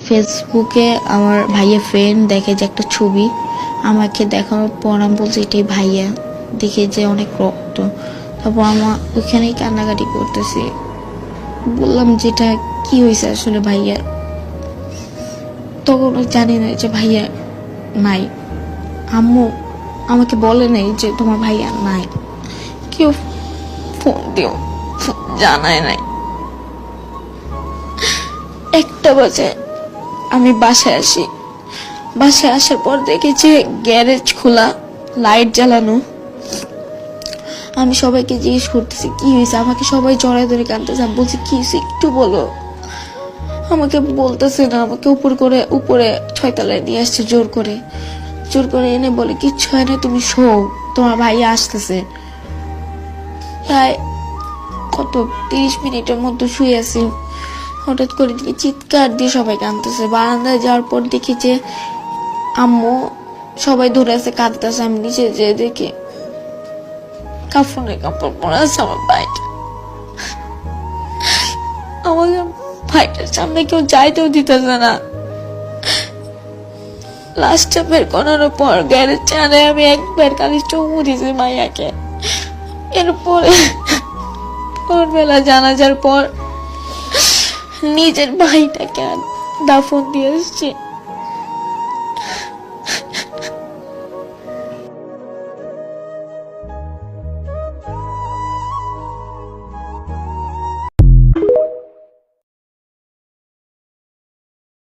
ফেসবুকে আমার ভাইয়ের ফ্রেন্ড দেখে যে একটা ছবি, আমাকে দেখানোর পর আমি বলছি এটাই ভাইয়া, দেখে যে অনেক রক্ত। তারপর আমার ওইখানেই কান্নাকাটি করতেছি, বললাম যেটা কি হয়েছে আসলে ভাইয়ার। তখন জানি না যে ভাইয়া নাই, আম্মু আমাকে বলে নাই যে তোমার ভাইয়া নাই, কেউ ফোন দিও জানায় নাই। 1টা বাজে আমি বাসায় আসি, বাসায় আসার পর দেখি যে গ্যারেজ খোলা, লাইট জ্বালানো। আমি সবাইকে জিজ্ঞেস করতেছি কি হয়েছে, আমাকে সবাই জড়ায় ধরে কাঁদতেছে। আমি বলছি কি হয়েছে একটু বলো, আমাকে বলতেছে না। আমাকে উপরে 6 তলায় নিয়ে আসছে জোর করে এনে বলে কিচ্ছু হয় না, তুমি শো, তোমার ভাই আসতেছে। প্রায় 30 মিনিটের মধ্যে শুয়ে আছি, হঠাৎ করে দেখি চিৎকার দিয়ে সবাই কাঁদতেছে। বারান্দায় যাওয়ার পর দেখি যে আম্মু সবাই ধরে আছে কাঁদতেছে। আমি নিচে যেয়ে দেখি কাপড় পরে আছে আমার ভাইটা। আমাকে ভাইটার সামনে কেউ যাইতেও দিতেছে না। লাস্টে বের করার পর গ্যারেজ চানে আমি একবার খালি চুমু দিয়েছি মাইয়াকে। এরপরে ভোরবেলা জানাজার পর নিজের ভাইটাকে দাফন দিয়ে এসেছি।